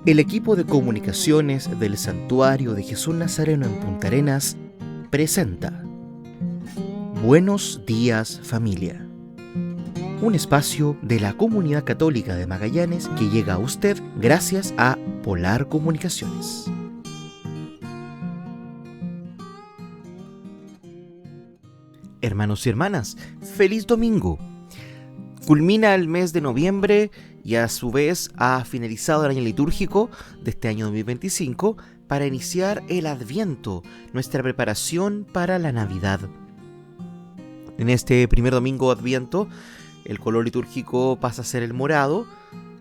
El equipo de comunicaciones del Santuario de Jesús Nazareno en Punta Arenas presenta Buenos días, familia. Un espacio de la comunidad católica de Magallanes que llega a usted gracias a Polar Comunicaciones. Hermanos y hermanas, ¡feliz domingo! Culmina el mes de noviembre y a su vez ha finalizado el año litúrgico de este año 2025 para iniciar el Adviento, nuestra preparación para la Navidad. En este primer domingo de Adviento, el color litúrgico pasa a ser el morado,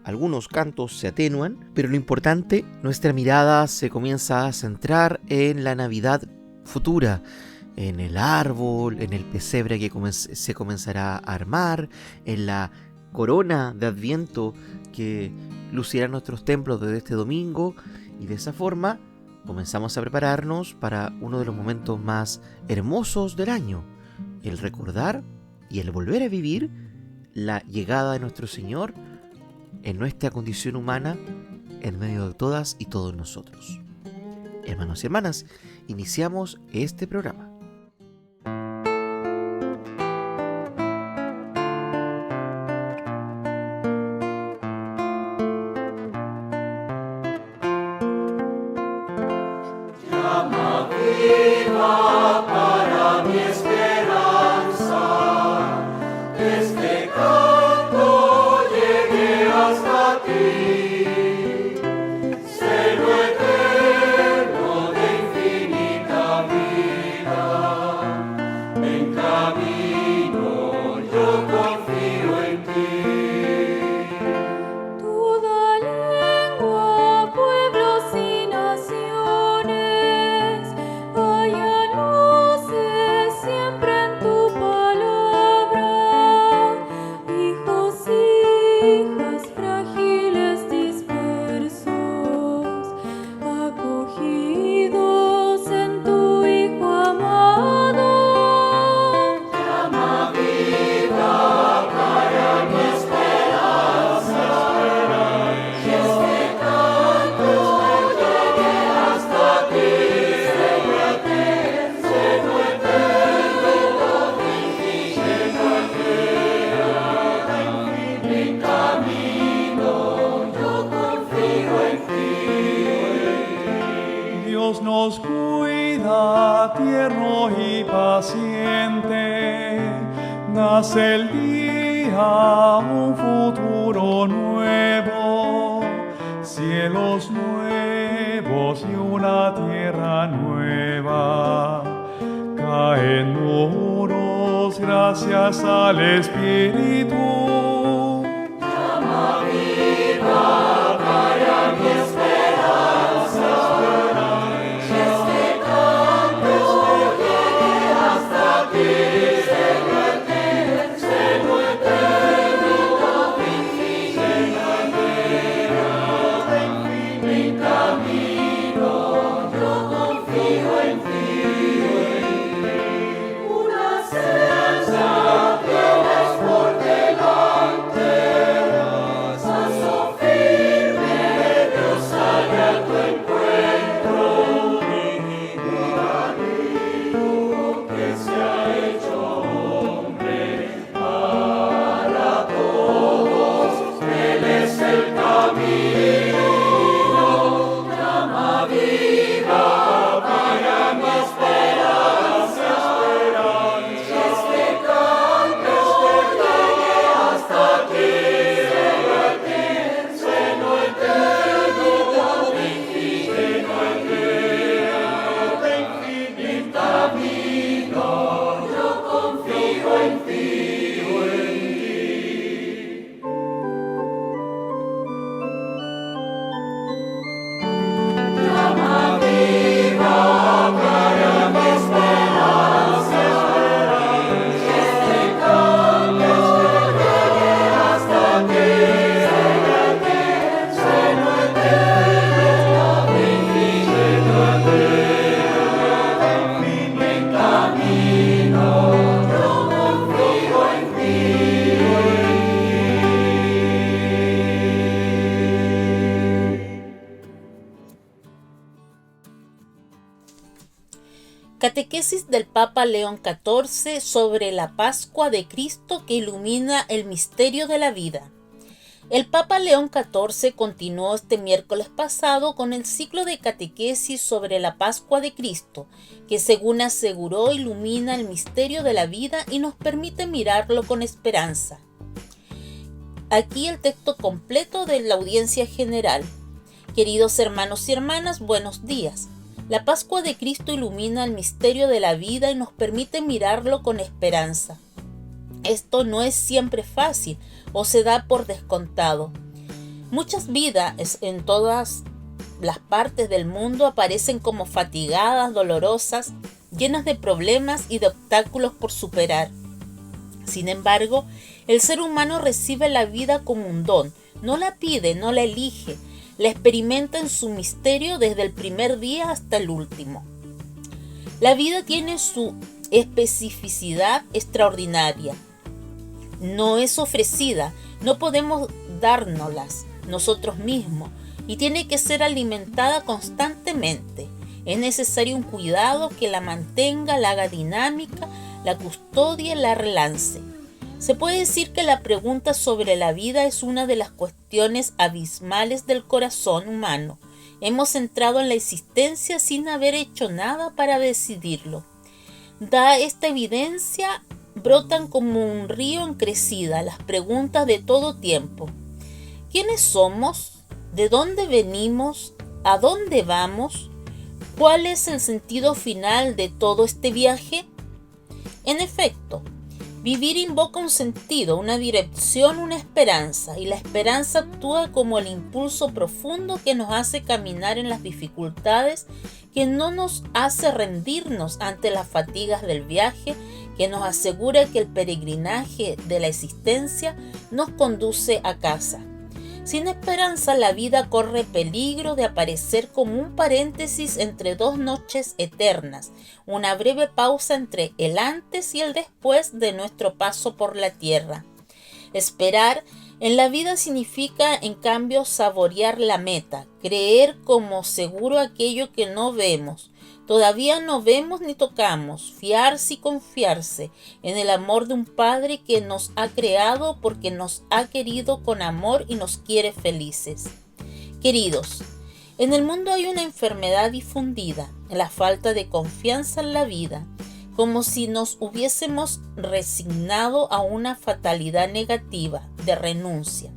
algunos cantos se atenúan, pero lo importante, nuestra mirada se comienza a centrar en la Navidad futura, en el árbol, en el pesebre que se comenzará a armar, en la corona de Adviento que lucirá nuestros templos desde este domingo, y de esa forma comenzamos a prepararnos para uno de los momentos más hermosos del año, el recordar y el volver a vivir la llegada de nuestro Señor en nuestra condición humana en medio de todas y todos nosotros. Hermanos y hermanas, iniciamos este programa. Nos cuida, tierno y paciente, nace el día, un futuro nuevo, cielos nuevos y una tierra nueva, caen muros gracias al Espíritu. Llama viva para mi esperanza. Una senza tienes por delante. Catequesis del Papa León XIV sobre la Pascua de Cristo que ilumina el misterio de la vida. El Papa León XIV continuó este miércoles pasado con el ciclo de catequesis sobre la Pascua de Cristo, que según aseguró ilumina el misterio de la vida y nos permite mirarlo con esperanza. Aquí el texto completo de la audiencia general. Queridos hermanos y hermanas, buenos días. La Pascua de Cristo ilumina el misterio de la vida y nos permite mirarlo con esperanza. Esto no es siempre fácil o se da por descontado. Muchas vidas en todas las partes del mundo aparecen como fatigadas, dolorosas, llenas de problemas y de obstáculos por superar. Sin embargo, el ser humano recibe la vida como un don, no la pide, no la elige, la experimenta en su misterio desde el primer día hasta el último. La vida tiene su especificidad extraordinaria. No es ofrecida, no podemos dárnoslas nosotros mismos y tiene que ser alimentada constantemente. Es necesario un cuidado que la mantenga, la haga dinámica, la custodie, la relance. Se puede decir que la pregunta sobre la vida es una de las cuestiones abismales del corazón humano. Hemos entrado en la existencia sin haber hecho nada para decidirlo. Da esta evidencia, brotan como un río en crecida las preguntas de todo tiempo. ¿Quiénes somos? ¿De dónde venimos? ¿A dónde vamos? ¿Cuál es el sentido final de todo este viaje? En efecto, vivir invoca un sentido, una dirección, una esperanza, y la esperanza actúa como el impulso profundo que nos hace caminar en las dificultades, que no nos hace rendirnos ante las fatigas del viaje, que nos asegura que el peregrinaje de la existencia nos conduce a casa. Sin esperanza, la vida corre peligro de aparecer como un paréntesis entre dos noches eternas, una breve pausa entre el antes y el después de nuestro paso por la tierra. Esperar en la vida significa, en cambio, saborear la meta, creer como seguro aquello que no vemos. Todavía no vemos ni tocamos, fiarse y confiarse en el amor de un Padre que nos ha creado porque nos ha querido con amor y nos quiere felices. Queridos, en el mundo hay una enfermedad difundida, la falta de confianza en la vida, como si nos hubiésemos resignado a una fatalidad negativa de renuncia.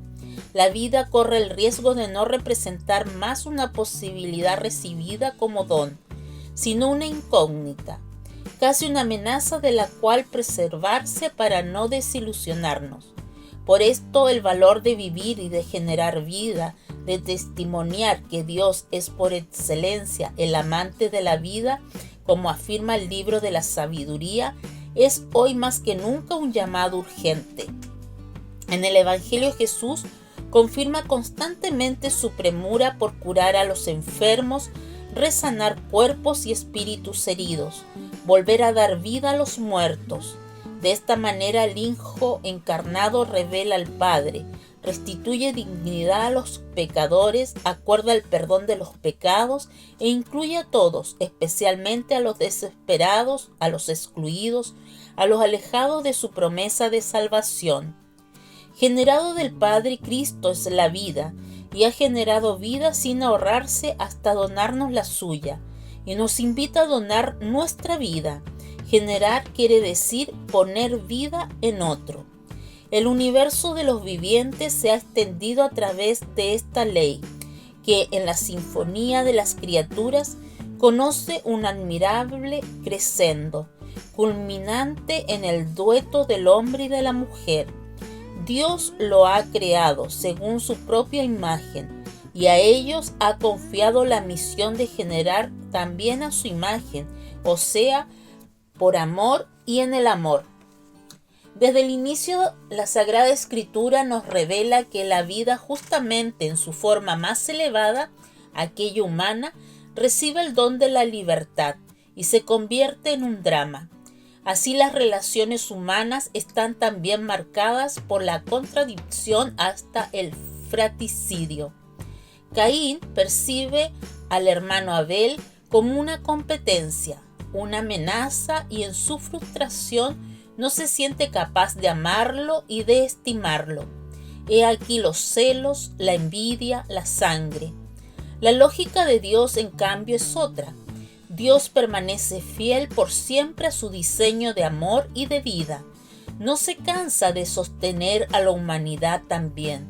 La vida corre el riesgo de no representar más una posibilidad recibida como don, sino una incógnita, casi una amenaza de la cual preservarse para no desilusionarnos. Por esto el valor de vivir y de generar vida, de testimoniar que Dios es por excelencia el amante de la vida, como afirma el libro de la sabiduría, es hoy más que nunca un llamado urgente. En el Evangelio Jesús confirma constantemente su premura por curar a los enfermos, resanar cuerpos y espíritus heridos, volver a dar vida a los muertos. De esta manera el Hijo encarnado revela al Padre, restituye dignidad a los pecadores, acuerda el perdón de los pecados e incluye a todos, especialmente a los desesperados, a los excluidos, a los alejados de su promesa de salvación. Generado del Padre, Cristo es la vida, y ha generado vida sin ahorrarse hasta donarnos la suya, y nos invita a donar nuestra vida. Generar quiere decir poner vida en otro. El universo de los vivientes se ha extendido a través de esta ley, que en la sinfonía de las criaturas conoce un admirable crescendo, culminante en el dueto del hombre y de la mujer. Dios lo ha creado según su propia imagen y a ellos ha confiado la misión de generar también a su imagen, o sea, por amor y en el amor. Desde el inicio, la Sagrada Escritura nos revela que la vida, justamente en su forma más elevada, aquella humana, recibe el don de la libertad y se convierte en un drama. Así las relaciones humanas están también marcadas por la contradicción hasta el fratricidio. Caín percibe al hermano Abel como una competencia. una amenaza y en su frustración no se siente capaz de amarlo y de estimarlo. He aquí los celos, la envidia, la sangre. La lógica de Dios, en cambio, es otra. Dios permanece fiel por siempre a su diseño de amor y de vida. No se cansa de sostener a la humanidad también.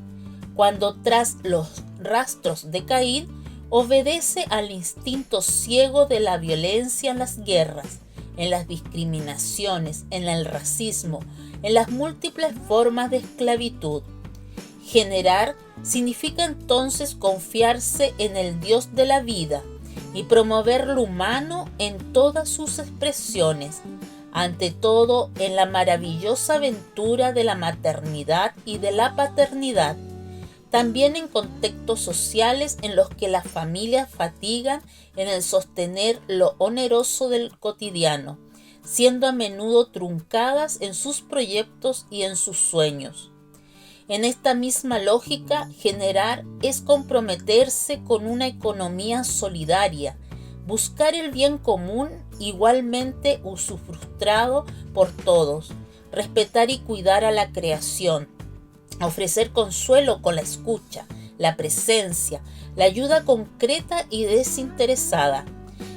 Cuando tras los rastros de Caín, obedece al instinto ciego de la violencia en las guerras, en las discriminaciones, en el racismo, en las múltiples formas de esclavitud. Generar significa entonces confiarse en el Dios de la vida y promover lo humano en todas sus expresiones, ante todo en la maravillosa aventura de la maternidad y de la paternidad, también en contextos sociales en los que las familias fatigan en el sostener lo oneroso del cotidiano, siendo a menudo truncadas en sus proyectos y en sus sueños. En esta misma lógica, generar es comprometerse con una economía solidaria, buscar el bien común igualmente usufructuado por todos, respetar y cuidar a la creación, ofrecer consuelo con la escucha, la presencia, la ayuda concreta y desinteresada.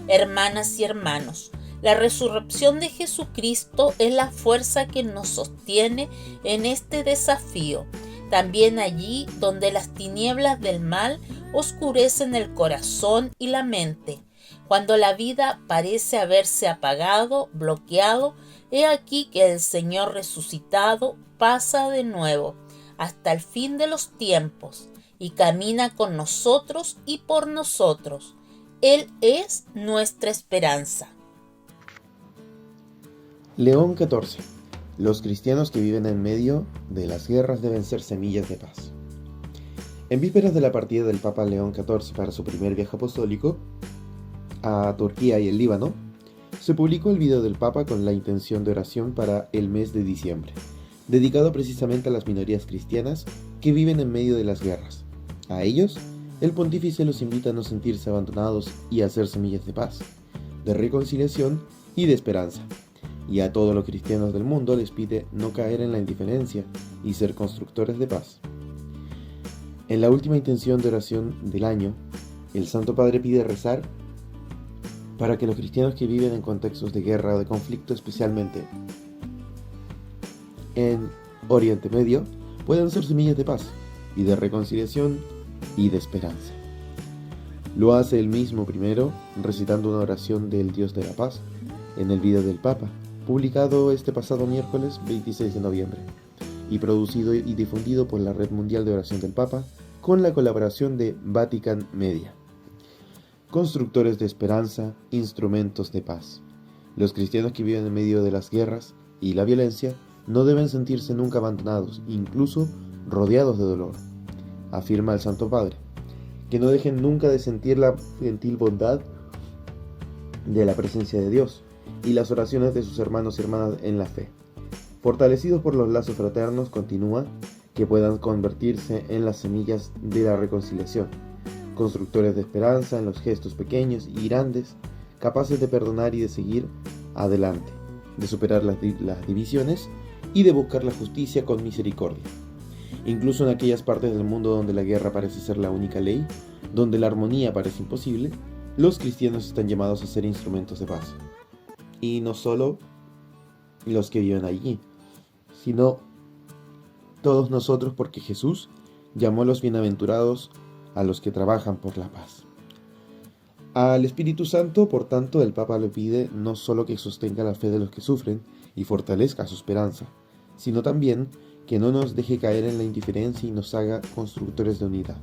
Hermanas y hermanos, la resurrección de Jesucristo es la fuerza que nos sostiene en este desafío, también allí donde las tinieblas del mal oscurecen el corazón y la mente. Cuando la vida parece haberse apagado, bloqueado, he aquí que el Señor resucitado pasa de nuevo hasta el fin de los tiempos y camina con nosotros y por nosotros. Él es nuestra esperanza. León XIV. Los cristianos que viven en medio de las guerras deben ser semillas de paz. En vísperas de la partida del Papa León XIV para su primer viaje apostólico a Turquía y el Líbano, se publicó el video del Papa con la intención de oración para el mes de diciembre, dedicado precisamente a las minorías cristianas que viven en medio de las guerras. A ellos, el pontífice los invita a no sentirse abandonados y a ser semillas de paz, de reconciliación y de esperanza. Y a todos los cristianos del mundo les pide no caer en la indiferencia y ser constructores de paz. En la última intención de oración del año, el Santo Padre pide rezar para que los cristianos que viven en contextos de guerra o de conflicto, especialmente en Oriente Medio, puedan ser semillas de paz y de reconciliación y de esperanza. Lo hace él mismo primero, recitando una oración del Dios de la paz en el video del Papa, publicado este pasado miércoles 26 de noviembre y producido y difundido por la Red Mundial de Oración del Papa con la colaboración de Vatican Media. Constructores de esperanza, instrumentos de paz. Los cristianos que viven en medio de las guerras y la violencia no deben sentirse nunca abandonados, incluso rodeados de dolor, afirma el Santo Padre, que no dejen nunca de sentir la gentil bondad de la presencia de Dios y las oraciones de sus hermanos y hermanas en la fe. Fortalecidos por los lazos fraternos, continúa, que puedan convertirse en las semillas de la reconciliación, constructores de esperanza en los gestos pequeños y grandes, capaces de perdonar y de seguir adelante, de superar las divisiones y de buscar la justicia con misericordia. Incluso en aquellas partes del mundo donde la guerra parece ser la única ley, donde la armonía parece imposible, los cristianos están llamados a ser instrumentos de paz. Y no solo los que viven allí, sino todos nosotros, porque Jesús llamó a los bienaventurados a los que trabajan por la paz. Al Espíritu Santo, por tanto, el Papa le pide no solo que sostenga la fe de los que sufren y fortalezca su esperanza, sino también que no nos deje caer en la indiferencia y nos haga constructores de unidad.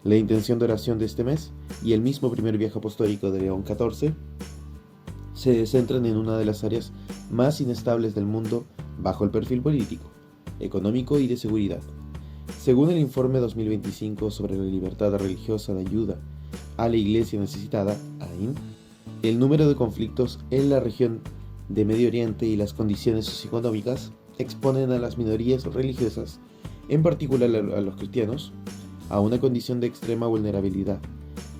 La intención de oración de este mes y el mismo primer viaje apostólico de León XIV se centran en una de las áreas más inestables del mundo bajo el perfil político, económico y de seguridad. Según el informe 2025 sobre la libertad religiosa de ayuda a la Iglesia necesitada, AIN, el número de conflictos en la región de Medio Oriente y las condiciones socioeconómicas exponen a las minorías religiosas, en particular a los cristianos, a una condición de extrema vulnerabilidad.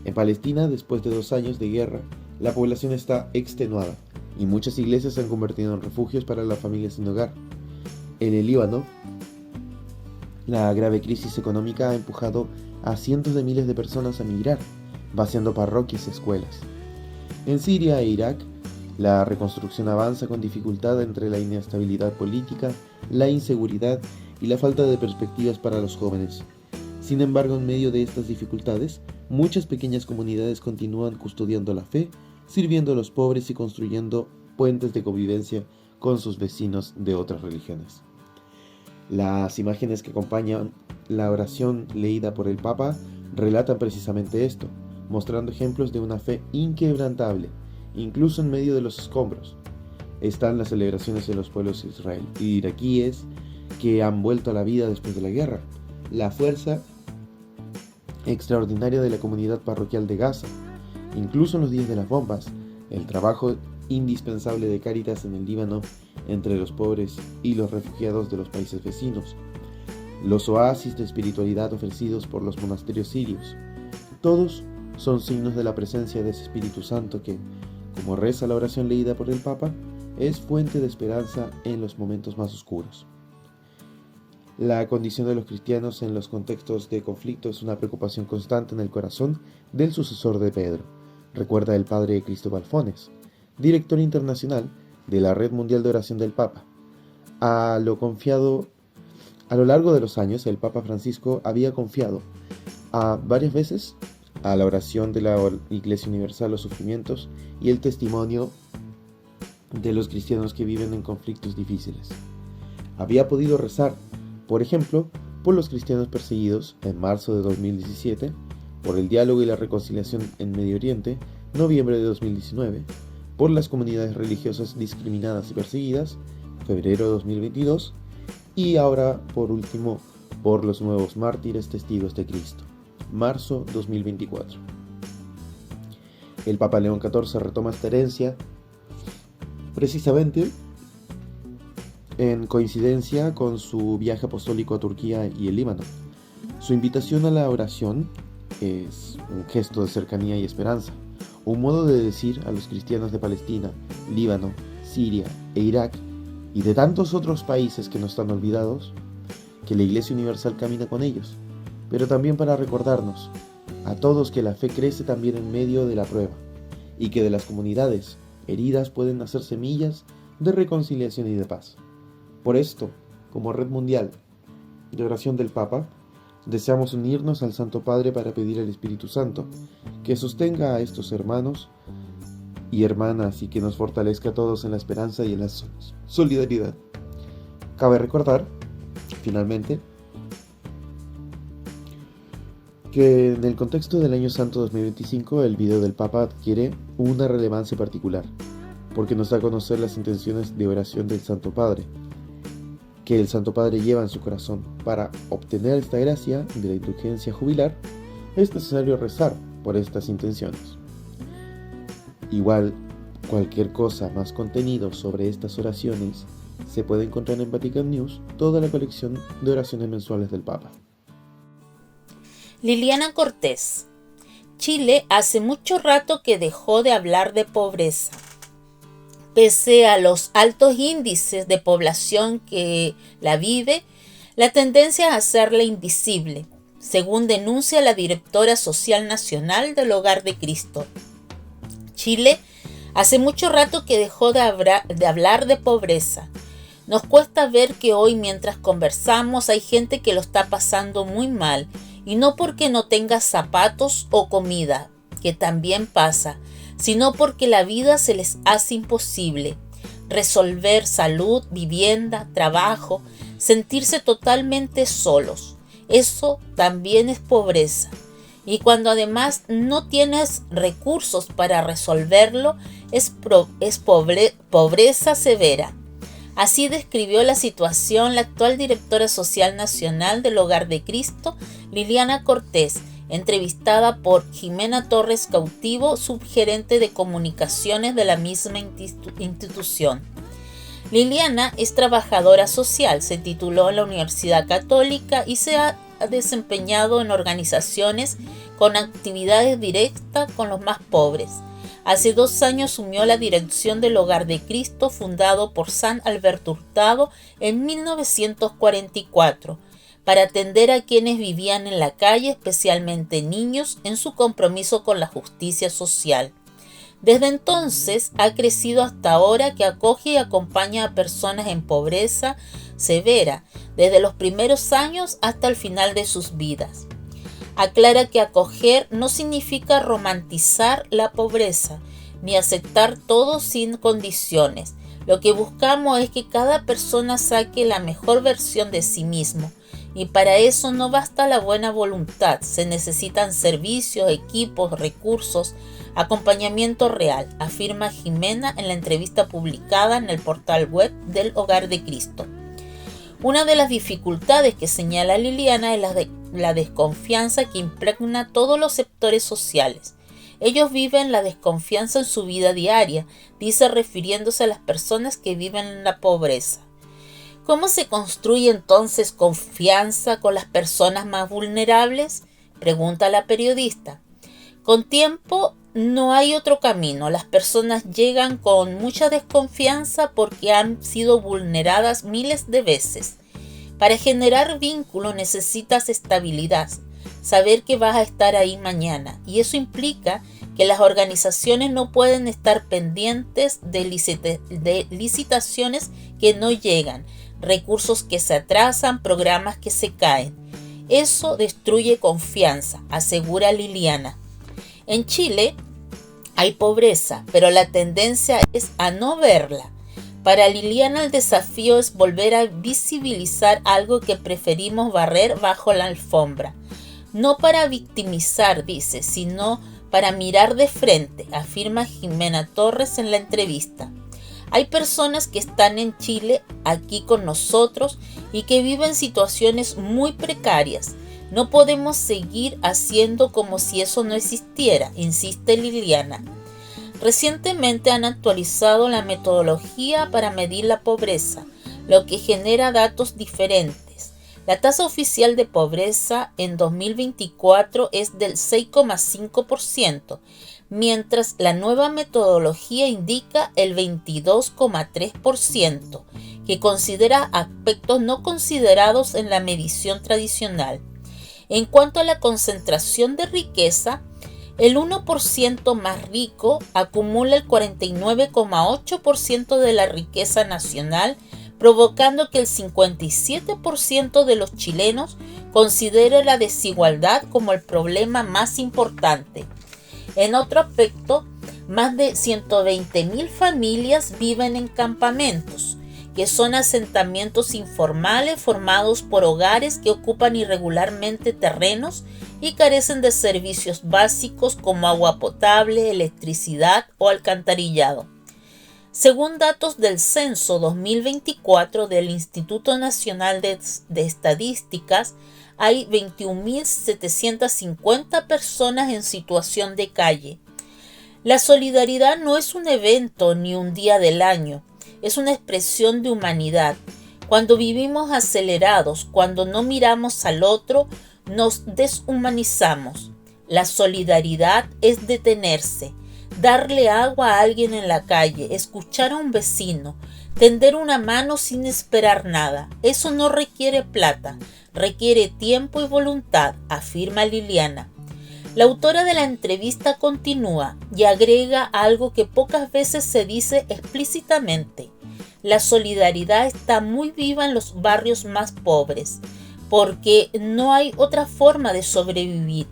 En Palestina, después de 2 años de guerra, La población está extenuada y muchas iglesias se han convertido en refugios para las familias sin hogar. En el Líbano, la grave crisis económica ha empujado a cientos de miles de personas a migrar, vaciando parroquias y escuelas. En Siria e Irak, la reconstrucción avanza con dificultad entre la inestabilidad política, la inseguridad y la falta de perspectivas para los jóvenes. Sin embargo, en medio de estas dificultades, muchas pequeñas comunidades continúan custodiando la fe, sirviendo a los pobres y construyendo puentes de convivencia con sus vecinos de otras religiones. Las imágenes que acompañan la oración leída por el Papa relatan precisamente esto, mostrando ejemplos de una fe inquebrantable, incluso en medio de los escombros. Están las celebraciones de los pueblos iraquíes que han vuelto a la vida después de la guerra, la fuerza extraordinaria de la comunidad parroquial de Gaza, incluso en los días de las bombas, el trabajo indispensable de Cáritas en el Líbano entre los pobres y los refugiados de los países vecinos, los oasis de espiritualidad ofrecidos por los monasterios sirios. Todos son signos de la presencia de ese Espíritu Santo que, como reza la oración leída por el Papa, es fuente de esperanza en los momentos más oscuros. La condición de los cristianos en los contextos de conflicto es una preocupación constante en el corazón del sucesor de Pedro, recuerda el padre Cristóbal Fones, director internacional de la Red Mundial de Oración del Papa. A lo largo de los años, el Papa Francisco había confiado varias veces a la oración de la Iglesia Universal los sufrimientos y el testimonio de los cristianos que viven en conflictos difíciles. Había podido rezar, por ejemplo, por los cristianos perseguidos en marzo de 2017, por el diálogo y la reconciliación en Medio Oriente, noviembre de 2019, por las comunidades religiosas discriminadas y perseguidas, febrero de 2022, y ahora, por último, por los nuevos mártires testigos de Cristo, marzo 2024. El Papa León XIV retoma esta herencia precisamente en coincidencia con su viaje apostólico a Turquía y el Líbano. Su invitación a la oración es un gesto de cercanía y esperanza, un modo de decir a los cristianos de Palestina, Líbano, Siria e Irak y de tantos otros países que no están olvidados, que la Iglesia Universal camina con ellos, pero también para recordarnos a todos que la fe crece también en medio de la prueba y que de las comunidades heridas pueden nacer semillas de reconciliación y de paz. Por esto, como Red Mundial de Oración del Papa, deseamos unirnos al Santo Padre para pedir al Espíritu Santo que sostenga a estos hermanos y hermanas y que nos fortalezca a todos en la esperanza y en la solidaridad. Cabe recordar, finalmente, que en el contexto del Año Santo 2025 el video del Papa adquiere una relevancia particular, porque nos da a conocer las intenciones de oración del Santo Padre, que el Santo Padre lleva en su corazón. Para obtener esta gracia de la indulgencia jubilar, es necesario rezar por estas intenciones. Igual, cualquier cosa más contenido sobre estas oraciones se puede encontrar en Vatican News, toda la colección de oraciones mensuales del Papa. Liliana Cortés. Chile hace mucho rato que dejó de hablar de pobreza. Pese a los altos índices de población que la vive, la tendencia es hacerla invisible, según denuncia la directora social nacional del Hogar de Cristo. Chile hace mucho rato que dejó de hablar de pobreza. Nos cuesta ver que hoy, mientras conversamos, hay gente que lo está pasando muy mal, y no porque no tenga zapatos o comida, que también pasa, sino porque la vida se les hace imposible. Resolver salud, vivienda, trabajo, sentirse totalmente solos. Eso también es pobreza. Y cuando además no tienes recursos para resolverlo, es pobreza severa. Así describió la situación la actual directora social nacional del Hogar de Cristo, Liliana Cortés, entrevistada por Jimena Torres Cautivo, subgerente de comunicaciones de la misma institución. Liliana es trabajadora social, se tituló en la Universidad Católica y se ha desempeñado en organizaciones con actividades directas con los más pobres. Hace 2 años asumió la dirección del Hogar de Cristo, fundado por San Alberto Hurtado en 1944, para atender a quienes vivían en la calle, especialmente niños, en su compromiso con la justicia social. Desde entonces ha crecido hasta ahora, que acoge y acompaña a personas en pobreza severa, desde los primeros años hasta el final de sus vidas. Aclara que acoger no significa romantizar la pobreza, ni aceptar todo sin condiciones. Lo que buscamos es que cada persona saque la mejor versión de sí mismo, y para eso no basta la buena voluntad, se necesitan servicios, equipos, recursos, acompañamiento real, afirma Jimena en la entrevista publicada en el portal web del Hogar de Cristo. Una de las dificultades que señala Liliana es la desconfianza que impregna todos los sectores sociales. Ellos viven la desconfianza en su vida diaria, dice, refiriéndose a las personas que viven en la pobreza. ¿Cómo se construye entonces confianza con las personas más vulnerables?, pregunta la periodista. Con tiempo no hay otro camino. Las personas llegan con mucha desconfianza porque han sido vulneradas miles de veces. Para generar vínculo necesitas estabilidad, saber que vas a estar ahí mañana, y eso implica que las organizaciones no pueden estar pendientes de licitaciones que no llegan, recursos que se atrasan, programas que se caen. Eso destruye confianza, asegura Liliana. En Chile hay pobreza, pero la tendencia es a no verla. Para Liliana el desafío es volver a visibilizar algo que preferimos barrer bajo la alfombra. No para victimizar, dice, sino para mirar de frente, afirma Jimena Torres en la entrevista. Hay personas que están en Chile, aquí con nosotros, y que viven situaciones muy precarias. No podemos seguir haciendo como si eso no existiera, insiste Liliana. Recientemente han actualizado la metodología para medir la pobreza, lo que genera datos diferentes. La tasa oficial de pobreza en 2024 es del 6,5%, mientras la nueva metodología indica el 22,3%, que considera aspectos no considerados en la medición tradicional. En cuanto a la concentración de riqueza, el 1% más rico acumula el 49,8% de la riqueza nacional, provocando que el 57% de los chilenos considere la desigualdad como el problema más importante. En otro aspecto, más de 120.000 familias viven en campamentos, que son asentamientos informales formados por hogares que ocupan irregularmente terrenos y carecen de servicios básicos como agua potable, electricidad o alcantarillado. Según datos del Censo 2024 del Instituto Nacional de Estadísticas, hay 21.750 personas en situación de calle. La solidaridad no es un evento ni un día del año, es una expresión de humanidad. Cuando vivimos acelerados, cuando no miramos al otro, nos deshumanizamos. La solidaridad es detenerse, darle agua a alguien en la calle, escuchar a un vecino, tender una mano sin esperar nada. Eso no requiere plata, requiere tiempo y voluntad, afirma Liliana. La autora de la entrevista continúa y agrega algo que pocas veces se dice explícitamente. La solidaridad está muy viva en los barrios más pobres, porque no hay otra forma de sobrevivir.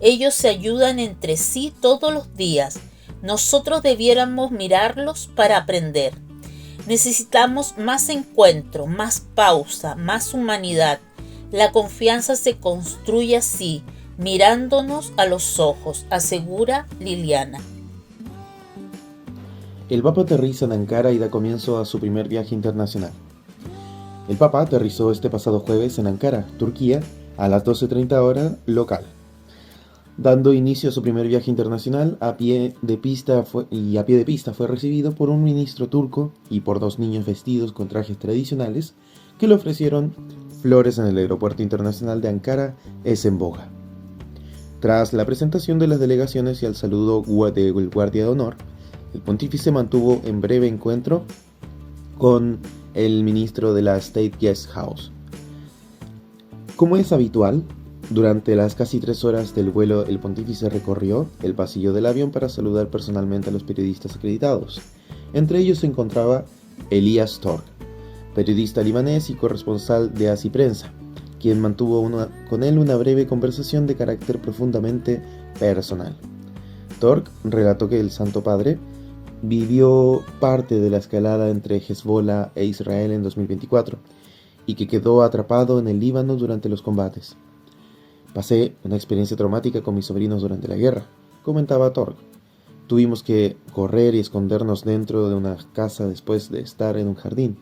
Ellos se ayudan entre sí todos los días. Nosotros debiéramos mirarlos para aprender. Necesitamos más encuentro, más pausa, más humanidad. La confianza se construye así, mirándonos a los ojos, asegura Liliana. El Papa aterriza en Ankara y da comienzo a su primer viaje internacional. El Papa aterrizó este pasado jueves en Ankara, Turquía, a las 12:30 horas local, dando inicio a su primer viaje internacional. A pie de pista fue recibido por un ministro turco y por 2 niños vestidos con trajes tradicionales que le ofrecieron flores en el aeropuerto internacional de Ankara Esenboga. Tras la presentación de las delegaciones y al saludo del guardia de honor, el pontífice mantuvo un breve encuentro con el ministro de la State Guest House. Como es habitual, durante las casi 3 horas del vuelo, el pontífice recorrió el pasillo del avión para saludar personalmente a los periodistas acreditados. Entre ellos se encontraba Elias Tork, periodista libanés y corresponsal de ASI Prensa, quien mantuvo con él una breve conversación de carácter profundamente personal. Tork relató que el Santo Padre vivió parte de la escalada entre Hezbollah e Israel en 2024 y que quedó atrapado en el Líbano durante los combates. Pasé una experiencia traumática con mis sobrinos durante la guerra, comentaba Tork. Tuvimos que correr y escondernos dentro de una casa después de estar en un jardín.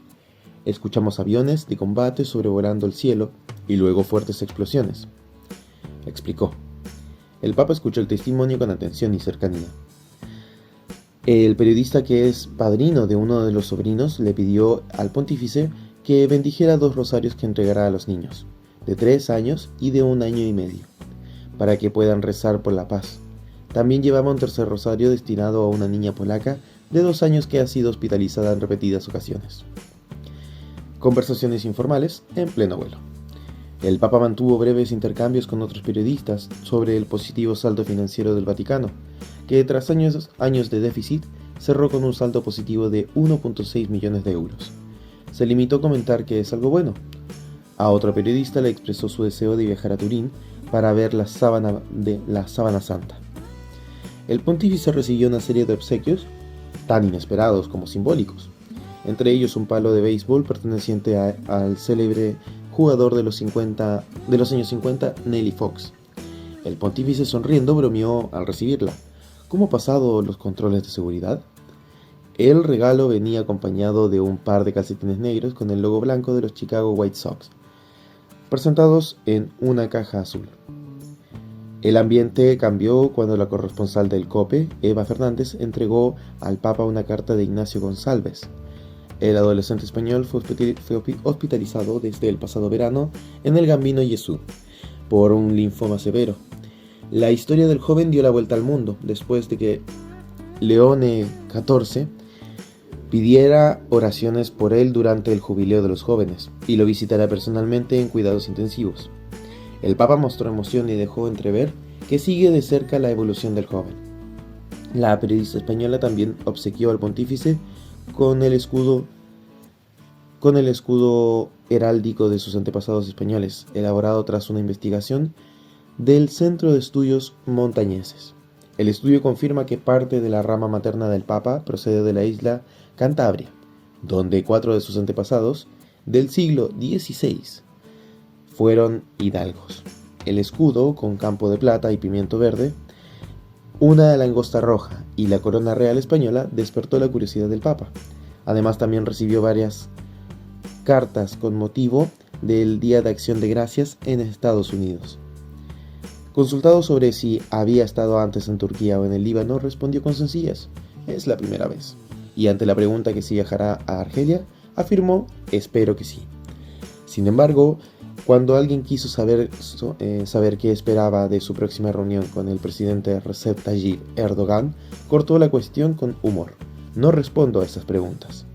Escuchamos aviones de combate sobrevolando el cielo y luego fuertes explosiones. Explicó. El Papa escuchó el testimonio con atención y cercanía. El periodista, que es padrino de uno de los sobrinos, le pidió al pontífice que bendijera 2 rosarios que entregará a los niños, de 3 años y de 1 año y medio, para que puedan rezar por la paz. También llevaba un tercer rosario destinado a una niña polaca de 2 años que ha sido hospitalizada en repetidas ocasiones. Conversaciones informales en pleno vuelo. El Papa mantuvo breves intercambios con otros periodistas sobre el positivo saldo financiero del Vaticano, que tras años de déficit cerró con un saldo positivo de 1.6 millones de euros. Se limitó a comentar que es algo bueno. A otro periodista le expresó su deseo de viajar a Turín para ver la sábana santa. El pontífice recibió una serie de obsequios, tan inesperados como simbólicos, entre ellos un palo de béisbol perteneciente al célebre jugador de los años 50, Nelly Fox. El pontífice, sonriendo, bromeó al recibirla. ¿Cómo ha pasado los controles de seguridad? El regalo venía acompañado de un par de calcetines negros con el logo blanco de los Chicago White Sox, presentados en una caja azul. El ambiente cambió cuando la corresponsal del COPE, Eva Fernández, entregó al Papa una carta de Ignacio González. El adolescente español fue hospitalizado desde el pasado verano en el Gambino Gesù por un linfoma severo. La historia del joven dio la vuelta al mundo después de que Leone XIV pidiera oraciones por él durante el jubileo de los jóvenes y lo visitara personalmente en cuidados intensivos. El Papa mostró emoción y dejó entrever que sigue de cerca la evolución del joven. La periodista española también obsequió al pontífice con el escudo heráldico de sus antepasados españoles, elaborado tras una investigación del Centro de Estudios Montañeses. El estudio confirma que parte de la rama materna del Papa procede de la isla Cantabria, donde 4 de sus antepasados del siglo XVI fueron hidalgos. El escudo, con campo de plata y pimiento verde, una langosta roja y la corona real española, despertó la curiosidad del Papa. Además, también recibió varias cartas con motivo del Día de Acción de Gracias en Estados Unidos. Consultado sobre si había estado antes en Turquía o en el Líbano, respondió con sencillez: es la primera vez. Y ante la pregunta que si viajará a Argelia, afirmó: espero que sí. Sin embargo, cuando alguien quiso saber qué esperaba de su próxima reunión con el presidente Recep Tayyip Erdogan, cortó la cuestión con humor: no respondo a estas preguntas.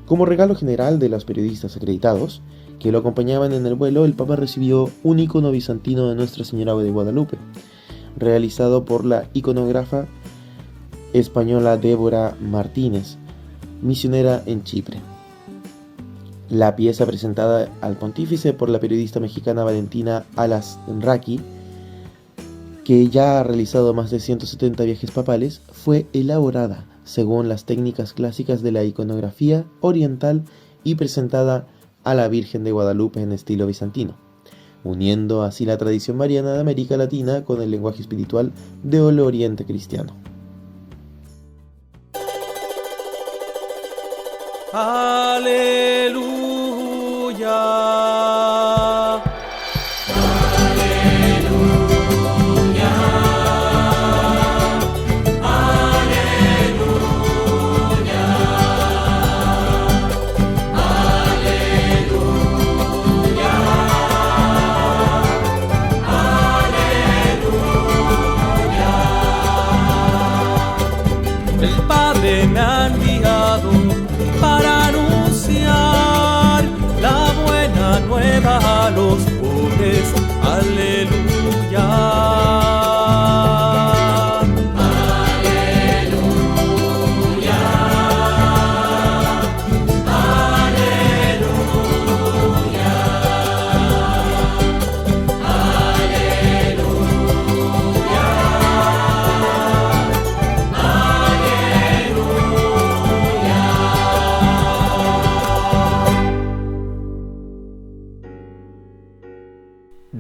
Como regalo general de los periodistas acreditados que lo acompañaban en el vuelo, el Papa recibió un icono bizantino de Nuestra Señora de Guadalupe, realizado por la iconógrafa española Débora Martínez, misionera en Chipre. La pieza, presentada al pontífice por la periodista mexicana Valentina Alasraqui, que ya ha realizado más de 170 viajes papales, fue elaborada según las técnicas clásicas de la iconografía oriental y presentada a la Virgen de Guadalupe en estilo bizantino, uniendo así la tradición mariana de América Latina con el lenguaje espiritual del Oriente cristiano. Aleluya. Aleluya.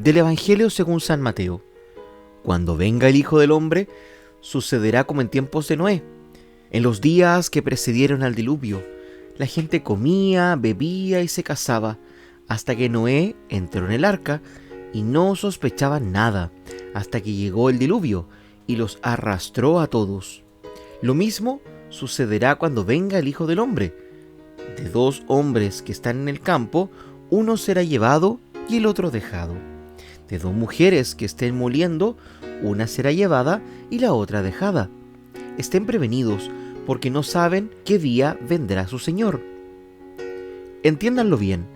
Del Evangelio según San Mateo. Cuando venga el Hijo del Hombre, sucederá como en tiempos de Noé, en los días que precedieron al diluvio. La gente comía, bebía y se casaba, hasta que Noé entró en el arca y no sospechaban nada, hasta que llegó el diluvio y los arrastró a todos. Lo mismo sucederá cuando venga el Hijo del Hombre. De 2 hombres que están en el campo, uno será llevado y el otro dejado. De 2 mujeres que estén moliendo, una será llevada y la otra dejada. Estén prevenidos, porque no saben qué día vendrá su Señor. Entiéndanlo bien.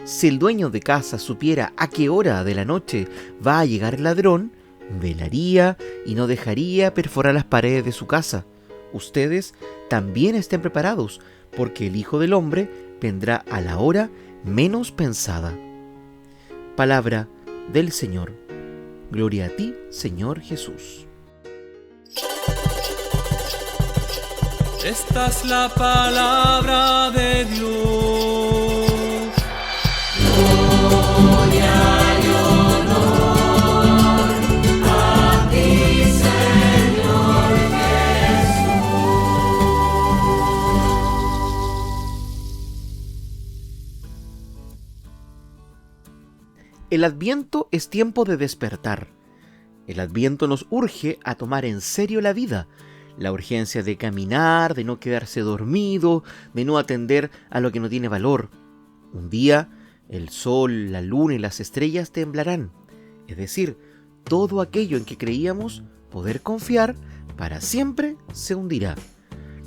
Si el dueño de casa supiera a qué hora de la noche va a llegar el ladrón, velaría y no dejaría perforar las paredes de su casa. Ustedes también estén preparados, porque el Hijo del Hombre vendrá a la hora menos pensada. Palabra del Señor. Gloria a ti, Señor Jesús. Esta es la palabra de Dios. Gloria y honor a ti, Señor Jesús. El Adviento es tiempo de despertar. El Adviento nos urge a tomar en serio la vida, la urgencia de caminar, de no quedarse dormido, de no atender a lo que no tiene valor. Un día, el sol, la luna y las estrellas temblarán, es decir, todo aquello en que creíamos poder confiar para siempre se hundirá.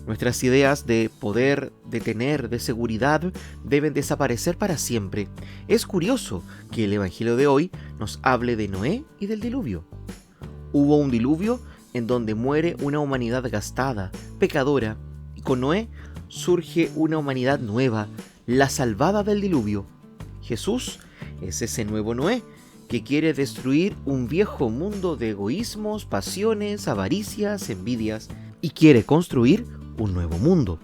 Nuestras ideas de poder, de tener, de seguridad deben desaparecer para siempre. Es curioso que el Evangelio de hoy nos hable de Noé y del diluvio. Hubo un diluvio en donde muere una humanidad gastada, pecadora, y con Noé surge una humanidad nueva, la salvada del diluvio. Jesús es ese nuevo Noé que quiere destruir un viejo mundo de egoísmos, pasiones, avaricias, envidias, y quiere construir un nuevo mundo.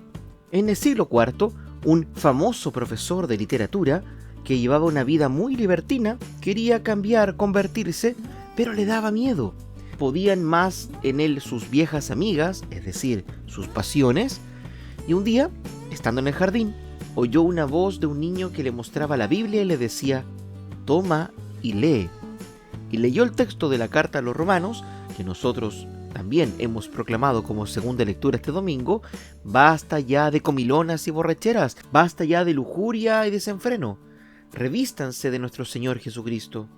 En el siglo IV, un famoso profesor de literatura que llevaba una vida muy libertina quería cambiar, convertirse, pero le daba miedo. Podían más en él sus viejas amigas, es decir, sus pasiones, y un día, estando en el jardín, oyó una voz de un niño que le mostraba la Biblia y le decía: toma y lee. Y leyó el texto de la carta a los Romanos, que nosotros también hemos proclamado como segunda lectura este domingo. Basta ya de comilonas y borracheras, basta ya de lujuria y desenfreno. Revístanse de nuestro Señor Jesucristo.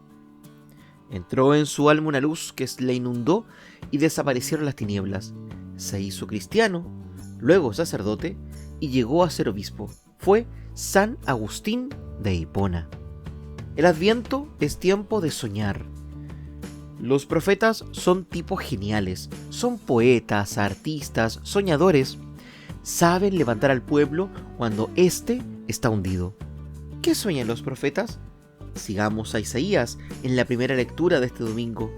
Entró en su alma una luz que le inundó y desaparecieron las tinieblas. Se hizo cristiano, luego sacerdote y llegó a ser obispo. Fue San Agustín de Hipona. El Adviento es tiempo de soñar. Los profetas son tipos geniales, son poetas, artistas, soñadores. Saben levantar al pueblo cuando éste está hundido. ¿Qué sueñan los profetas? Sigamos a Isaías en la primera lectura de este domingo.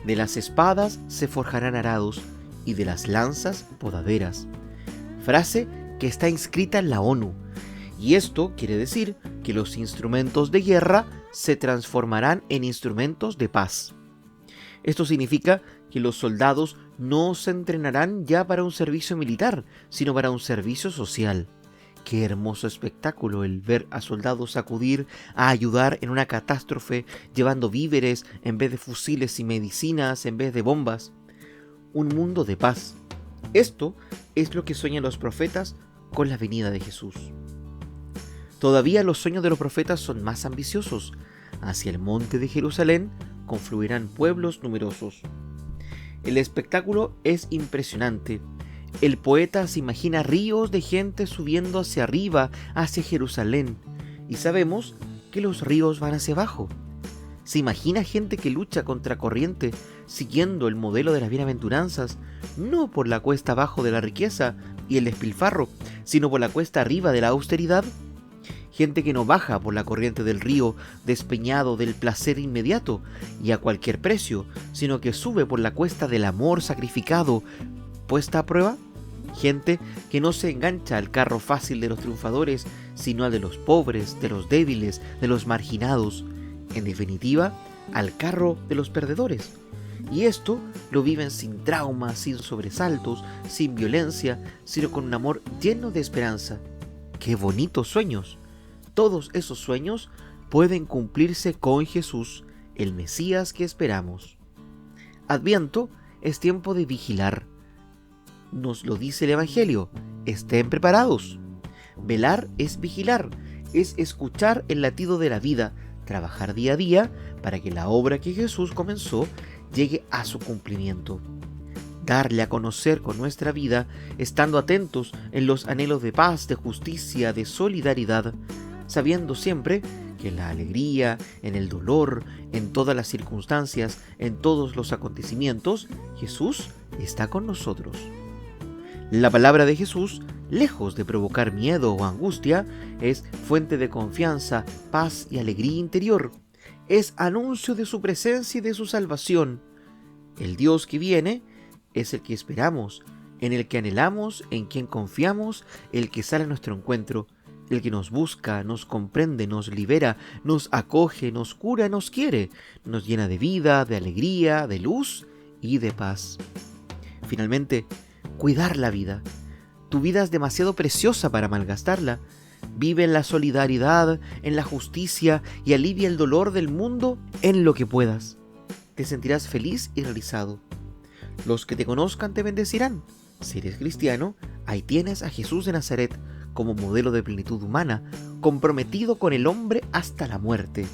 De las espadas se forjarán arados y de las lanzas podaderas. Frase que está inscrita en la ONU. Y esto quiere decir que los instrumentos de guerra se transformarán en instrumentos de paz. Esto significa que los soldados no se entrenarán ya para un servicio militar, sino para un servicio social. Qué hermoso espectáculo el ver a soldados acudir a ayudar en una catástrofe, llevando víveres en vez de fusiles y medicinas en vez de bombas. Un mundo de paz. Esto es lo que sueñan los profetas con la venida de Jesús. Todavía los sueños de los profetas son más ambiciosos. Hacia el monte de Jerusalén confluirán pueblos numerosos. El espectáculo es impresionante. El poeta se imagina ríos de gente subiendo hacia arriba, hacia Jerusalén, y sabemos que los ríos van hacia abajo. Se imagina gente que lucha contra corriente, siguiendo el modelo de las bienaventuranzas, no por la cuesta abajo de la riqueza y el despilfarro, sino por la cuesta arriba de la austeridad. Gente que no baja por la corriente del río despeñado del placer inmediato y a cualquier precio, sino que sube por la cuesta del amor sacrificado, puesta a prueba. Gente que no se engancha al carro fácil de los triunfadores, sino al de los pobres, de los débiles, de los marginados. en definitiva, al carro de los perdedores. Y esto lo viven sin traumas, sin sobresaltos, sin violencia, sino con un amor lleno de esperanza. ¡Qué bonitos sueños! Todos esos sueños pueden cumplirse con Jesús, el Mesías que esperamos. Adviento es tiempo de vigilar. Nos lo dice el Evangelio: estén preparados. Velar es vigilar, es escuchar el latido de la vida, trabajar día a día para que la obra que Jesús comenzó llegue a su cumplimiento. Darle a conocer con nuestra vida, estando atentos en los anhelos de paz, de justicia, de solidaridad, sabiendo siempre que en la alegría, en el dolor, en todas las circunstancias, en todos los acontecimientos, Jesús está con nosotros. La palabra de Jesús, lejos de provocar miedo o angustia, es fuente de confianza, paz y alegría interior. Es anuncio de su presencia y de su salvación. El Dios que viene es el que esperamos, en el que anhelamos, en quien confiamos, el que sale a nuestro encuentro, el que nos busca, nos comprende, nos libera, nos acoge, nos cura, nos quiere, nos llena de vida, de alegría, de luz y de paz. Finalmente, cuidar la vida. Tu vida es demasiado preciosa para malgastarla. Vive en la solidaridad, en la justicia y alivia el dolor del mundo en lo que puedas. Te sentirás feliz y realizado. Los que te conozcan te bendecirán. Si eres cristiano, ahí tienes a Jesús de Nazaret como modelo de plenitud humana, comprometido con el hombre hasta la muerte.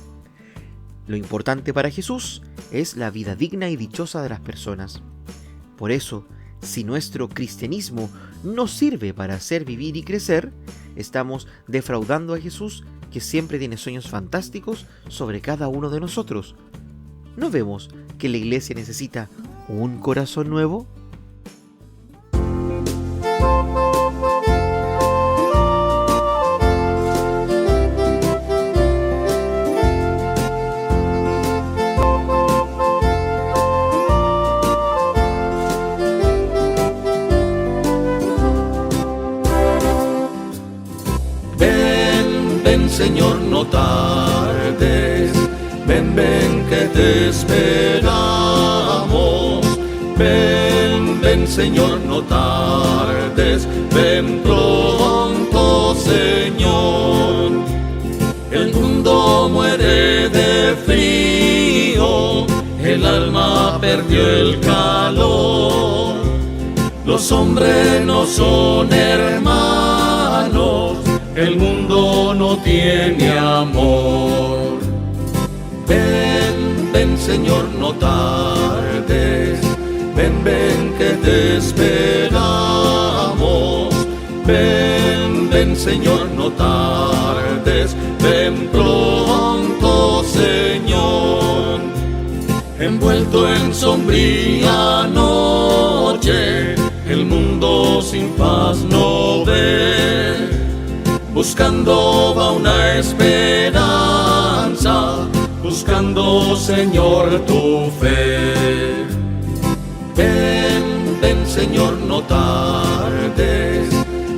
Lo importante para Jesús es la vida digna y dichosa de las personas. Por eso, si nuestro cristianismo no sirve para hacer vivir y crecer, estamos defraudando a Jesús, que siempre tiene sueños fantásticos sobre cada uno de nosotros. ¿No vemos que la iglesia necesita un corazón nuevo? Ven, Señor, no tardes. Ven, ven, que te esperamos. Ven, Señor, no tardes. Ven pronto, Señor. El mundo muere de frío, el alma perdió el calor. Los hombres no son hermanos, el mundo no tiene amor. Ven, Señor, no tardes. Ven, que te esperamos. Ven, Señor, no tardes. Ven pronto, Señor. Envuelto en sombría noche, el mundo sin paz no ve. Buscando va una esperanza, buscando, Señor, tu fe. Ven, Señor, no tardes.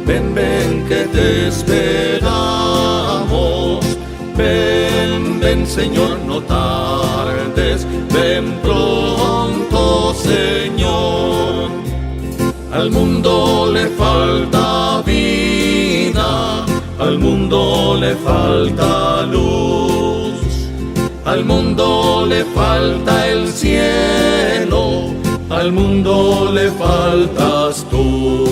Ven, que te esperamos. Ven, Señor, no tardes. Ven pronto, Señor. Al mundo le falta vida, al mundo le falta luz, al mundo le falta el cielo, al mundo le faltas tú.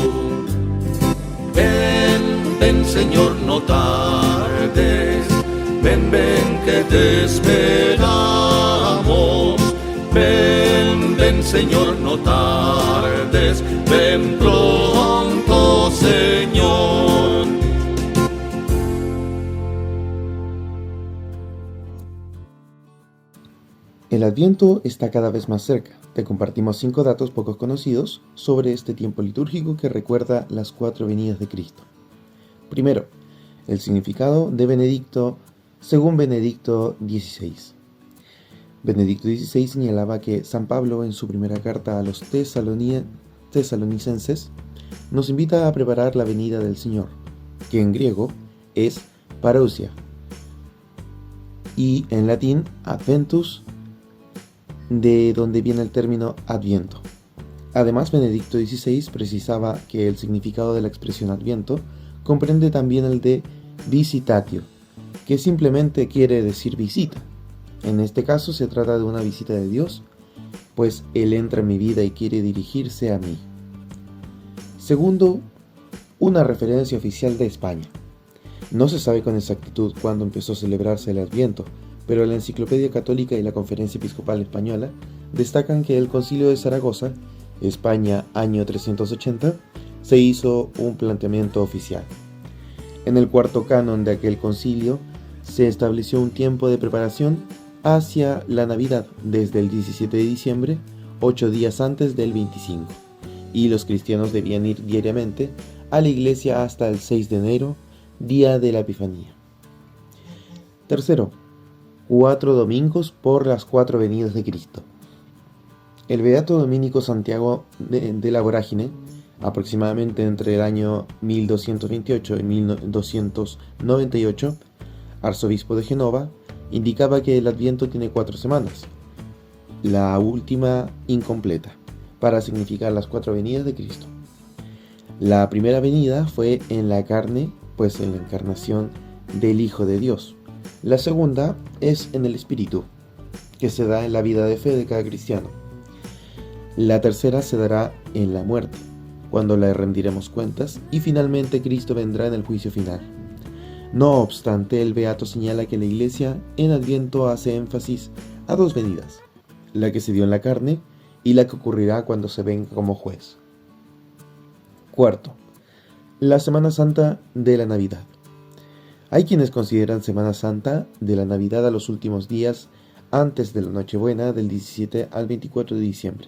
Ven, Señor, no tardes. Ven, que te esperamos. Ven, Señor, no tardes. Ven pronto, Señor. El Adviento está cada vez más cerca. Te compartimos 5 datos poco conocidos sobre este tiempo litúrgico que recuerda las 4 venidas de Cristo. Primero, el significado de Benedicto según Benedicto XVI. Benedicto XVI señalaba que San Pablo, en su primera carta a los tesalonicenses, nos invita a preparar la venida del Señor, que en griego es parousia, y en latín Adventus, de donde viene el término Adviento. Además, Benedicto XVI precisaba que el significado de la expresión Adviento comprende también el de visitatio, que simplemente quiere decir visita. En este caso se trata de una visita de Dios, pues Él entra en mi vida y quiere dirigirse a mí. Segundo, una referencia oficial de España. No se sabe con exactitud cuándo empezó a celebrarse el Adviento, pero la Enciclopedia Católica y la Conferencia Episcopal Española destacan que el Concilio de Zaragoza, España, año 380, se hizo un planteamiento oficial. En el cuarto canon de aquel concilio se estableció un tiempo de preparación hacia la Navidad desde el 17 de diciembre, 8 días antes del 25, y los cristianos debían ir diariamente a la iglesia hasta el 6 de enero, día de la Epifanía. Tercero, 4 domingos por las 4 venidas de Cristo. El beato dominico Santiago de la Vorágine, aproximadamente entre el año 1228 y 1298, arzobispo de Génova, indicaba que el Adviento tiene 4 semanas, la última incompleta, para significar las 4 venidas de Cristo. La primera venida fue en la carne, pues en la encarnación del Hijo de Dios. La segunda es en el Espíritu, que se da en la vida de fe de cada cristiano. La tercera se dará en la muerte, cuando le rendiremos cuentas, y finalmente Cristo vendrá en el juicio final. No obstante, el beato señala que la Iglesia en Adviento hace énfasis a 2 venidas, la que se dio en la carne y la que ocurrirá cuando se venga como juez. Cuarto, la Semana Santa de la Navidad. Hay quienes consideran Semana Santa de la Navidad a los últimos días antes de la Nochebuena del 17 al 24 de diciembre.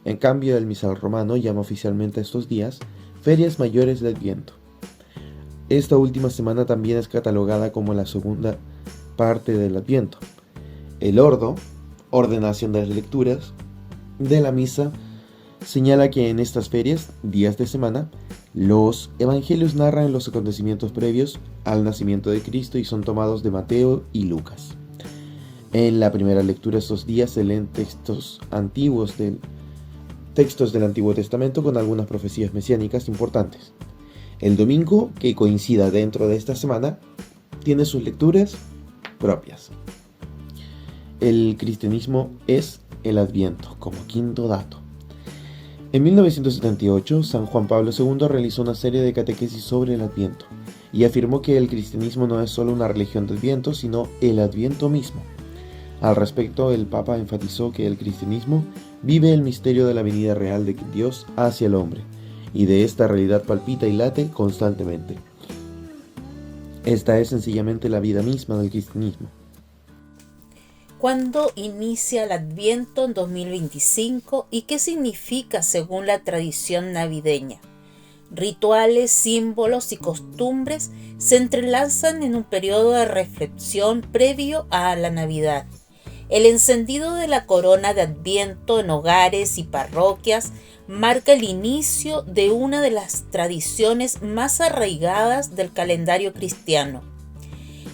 En cambio, el misal romano llama oficialmente a estos días ferias mayores de Adviento. Esta última semana también es catalogada como la segunda parte del Adviento. El ordo, ordenación de las lecturas, de la misa, señala que en estas ferias, días de semana, los evangelios narran los acontecimientos previos al nacimiento de Cristo y son tomados de Mateo y Lucas. En la primera lectura de estos días se leen textos del Antiguo Testamento con algunas profecías mesiánicas importantes. El domingo, que coincida dentro de esta semana, tiene sus lecturas propias. El cristianismo es el Adviento, como quinto dato. En 1978, San Juan Pablo II realizó una serie de catequesis sobre el Adviento y afirmó que el cristianismo no es solo una religión de Adviento, sino el Adviento mismo. Al respecto, el Papa enfatizó que el cristianismo vive el misterio de la venida real de Dios hacia el hombre, y de esta realidad palpita y late constantemente. Esta es sencillamente la vida misma del cristianismo. ¿Cuándo inicia el Adviento en 2025 y qué significa según la tradición navideña? Rituales, símbolos y costumbres se entrelazan en un periodo de reflexión previo a la Navidad. El encendido de la corona de Adviento en hogares y parroquias marca el inicio de una de las tradiciones más arraigadas del calendario cristiano.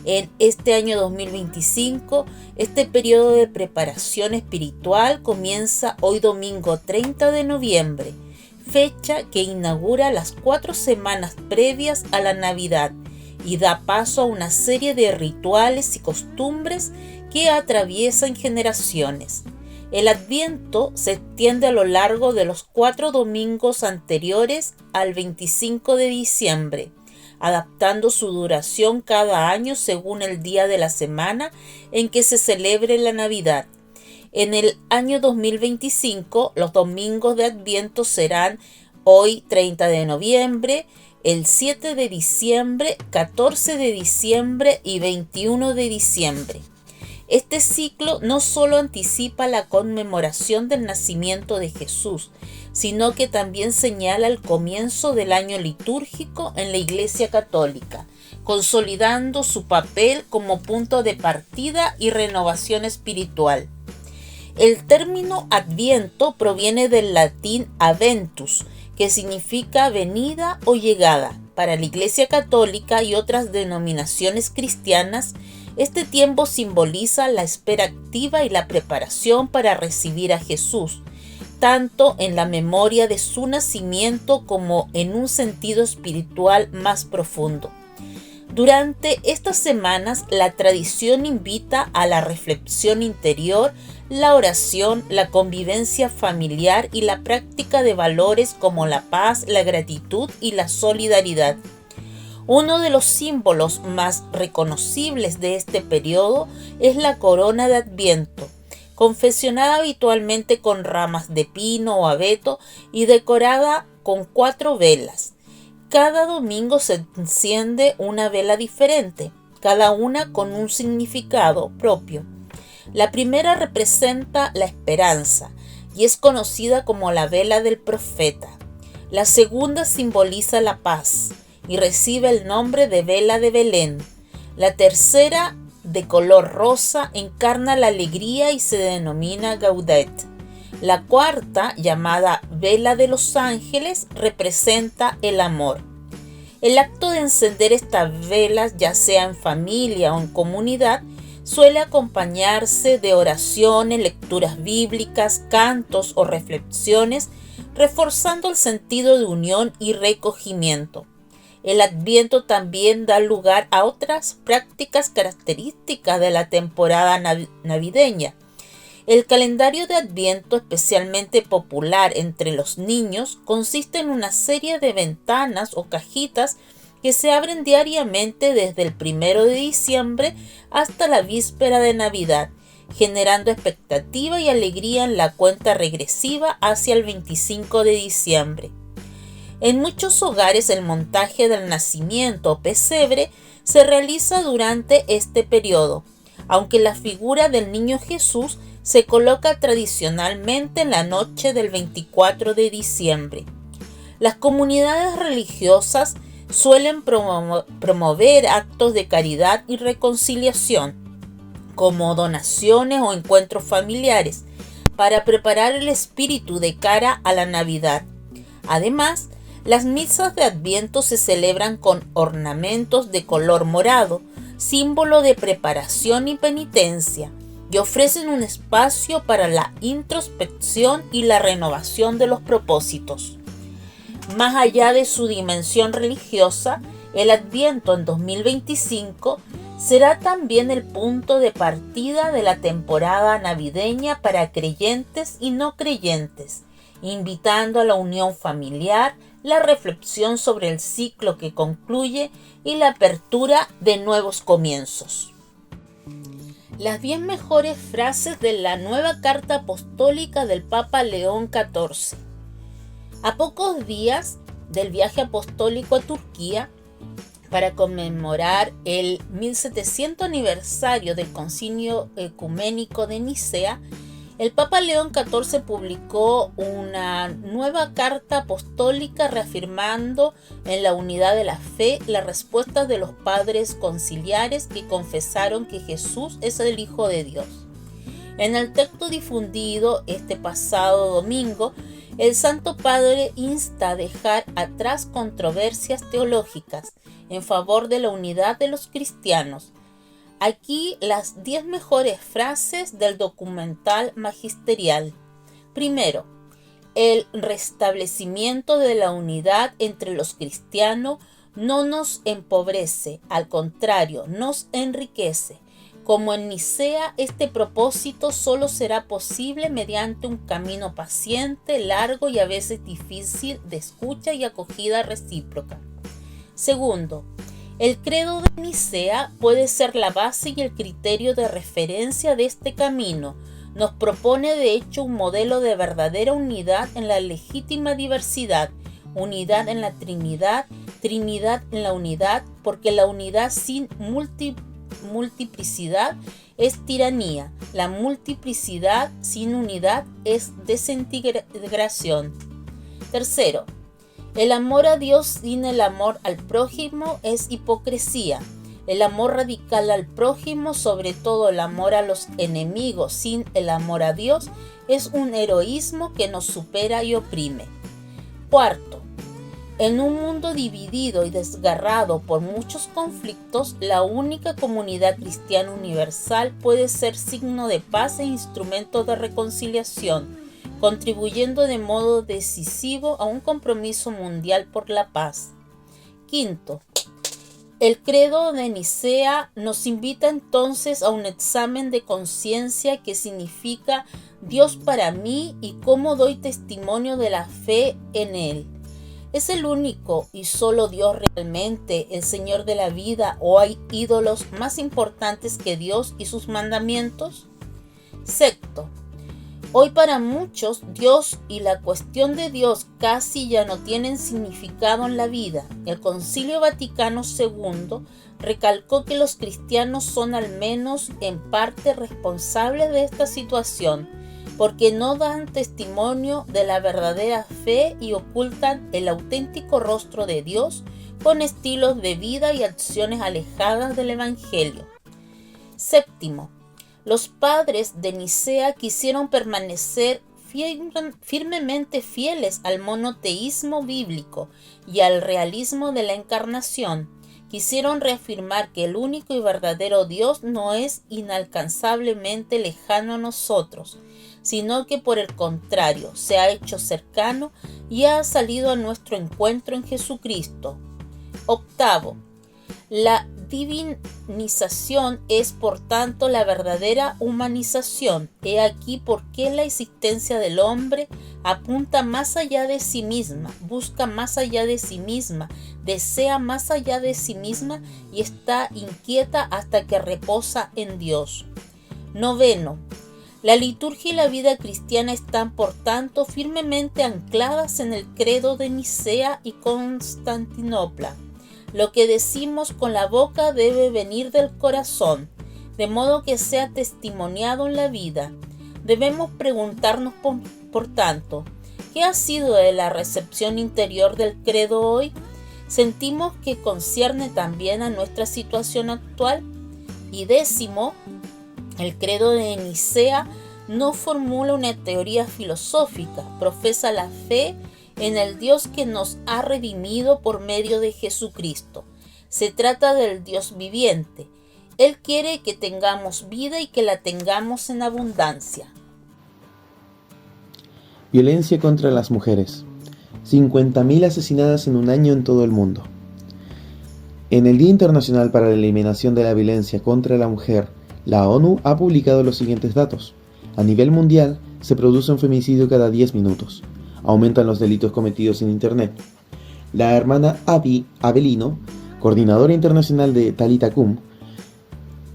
En este año 2025, este periodo de preparación espiritual comienza hoy domingo 30 de noviembre, fecha que inaugura las 4 semanas previas a la Navidad y da paso a una serie de rituales y costumbres que atraviesan generaciones. El Adviento se extiende a lo largo de los 4 domingos anteriores al 25 de diciembre, adaptando su duración cada año según el día de la semana en que se celebre la Navidad. En el año 2025, los domingos de Adviento serán hoy 30 de noviembre, el 7 de diciembre, 14 de diciembre y 21 de diciembre. Este ciclo no solo anticipa la conmemoración del nacimiento de Jesús, sino que también señala el comienzo del año litúrgico en la Iglesia Católica, consolidando su papel como punto de partida y renovación espiritual. El término Adviento proviene del latín adventus, que significa venida o llegada. Para la Iglesia Católica y otras denominaciones cristianas, Este tiempo simboliza la espera activa y la preparación para recibir a Jesús, tanto en la memoria de su nacimiento como en un sentido espiritual más profundo. Durante estas semanas, la tradición invita a la reflexión interior, la oración, la convivencia familiar y la práctica de valores como la paz, la gratitud y la solidaridad. Uno de los símbolos más reconocibles de este periodo es la corona de Adviento, confeccionada habitualmente con ramas de pino o abeto y decorada con 4 velas. Cada domingo se enciende una vela diferente, cada una con un significado propio. La primera representa la esperanza y es conocida como la vela del profeta. La segunda simboliza la paz y recibe el nombre de vela de Belén. La tercera, de color rosa, encarna la alegría y se denomina Gaudet. La cuarta, llamada vela de los ángeles, representa el amor. El acto de encender estas velas, ya sea en familia o en comunidad, suele acompañarse de oraciones, lecturas bíblicas, cantos o reflexiones, reforzando el sentido de unión y recogimiento. El Adviento también da lugar a otras prácticas características de la temporada navideña. El calendario de Adviento, especialmente popular entre los niños, consiste en una serie de ventanas o cajitas que se abren diariamente desde el 1 de diciembre hasta la víspera de Navidad, generando expectativa y alegría en la cuenta regresiva hacia el 25 de diciembre. En muchos hogares el montaje del nacimiento o pesebre se realiza durante este periodo, aunque la figura del niño Jesús se coloca tradicionalmente en la noche del 24 de diciembre. Las comunidades religiosas suelen promover actos de caridad y reconciliación, como donaciones o encuentros familiares, para preparar el espíritu de cara a la Navidad. Además, las misas de Adviento se celebran con ornamentos de color morado, símbolo de preparación y penitencia, y ofrecen un espacio para la introspección y la renovación de los propósitos. Más allá de su dimensión religiosa, el Adviento en 2025 será también el punto de partida de la temporada navideña para creyentes y no creyentes, invitando a la unión familiar, la reflexión sobre el ciclo que concluye y la apertura de nuevos comienzos. Las 10 mejores frases de la nueva carta apostólica del Papa León XIV. A pocos días del viaje apostólico a Turquía, para conmemorar el 1700 aniversario del Concilio Ecuménico de Nicea, el Papa León XIV publicó una nueva carta apostólica reafirmando en la unidad de la fe las respuestas de los padres conciliares que confesaron que Jesús es el Hijo de Dios. En el texto difundido este pasado domingo, el Santo Padre insta a dejar atrás controversias teológicas en favor de la unidad de los cristianos. Aquí las 10 mejores frases del documental magisterial. Primero, el restablecimiento de la unidad entre los cristianos no nos empobrece, al contrario, nos enriquece. Como en Nicea, este propósito solo será posible mediante un camino paciente, largo y a veces difícil de escucha y acogida recíproca. Segundo, el credo de Nicea puede ser la base y el criterio de referencia de este camino. Nos propone de hecho un modelo de verdadera unidad en la legítima diversidad, unidad en la Trinidad, Trinidad en la unidad, porque la unidad sin multiplicidad es tiranía, la multiplicidad sin unidad es desintegración. Tercero, el amor a Dios sin el amor al prójimo es hipocresía. El amor radical al prójimo, sobre todo el amor a los enemigos sin el amor a Dios, es un heroísmo que nos supera y oprime. Cuarto, En un mundo dividido y desgarrado por muchos conflictos, la única comunidad cristiana universal puede ser signo de paz e instrumento de reconciliación, contribuyendo de modo decisivo a un compromiso mundial por la paz. Quinto, el credo de Nicea nos invita entonces a un examen de conciencia que significa Dios para mí y cómo doy testimonio de la fe en Él. ¿Es el único y solo Dios realmente el Señor de la vida o hay ídolos más importantes que Dios y sus mandamientos? Sexto, hoy para muchos Dios y la cuestión de Dios casi ya no tienen significado en la vida. El Concilio Vaticano II recalcó que los cristianos son al menos en parte responsables de esta situación, porque no dan testimonio de la verdadera fe y ocultan el auténtico rostro de Dios con estilos de vida y acciones alejadas del Evangelio. Séptimo, los padres de Nicea quisieron permanecer firmemente fieles al monoteísmo bíblico y al realismo de la encarnación. Quisieron reafirmar que el único y verdadero Dios no es inalcanzablemente lejano a nosotros, sino que por el contrario se ha hecho cercano y ha salido a nuestro encuentro en Jesucristo. Octavo, la divinización es por tanto la verdadera humanización. He aquí por qué la existencia del hombre apunta más allá de sí misma, busca más allá de sí misma, desea más allá de sí misma y está inquieta hasta que reposa en Dios. Noveno, la liturgia y la vida cristiana están, por tanto, firmemente ancladas en el credo de Nicea y Constantinopla. Lo que decimos con la boca debe venir del corazón, de modo que sea testimoniado en la vida. Debemos preguntarnos, por tanto, ¿qué ha sido de la recepción interior del credo hoy? ¿Sentimos que concierne también a nuestra situación actual? Y décimo, el credo de Nicea no formula una teoría filosófica, profesa la fe en el Dios que nos ha redimido por medio de Jesucristo. Se trata del Dios viviente. Él quiere que tengamos vida y que la tengamos en abundancia. Violencia contra las mujeres. 50.000 asesinadas en un año en todo el mundo. En el Día Internacional para la Eliminación de la Violencia contra la Mujer, la ONU ha publicado los siguientes datos. A nivel mundial, se produce un femicidio cada 10 minutos. Aumentan los delitos cometidos en Internet. La hermana Abby Avelino, coordinadora internacional de Talita Kum,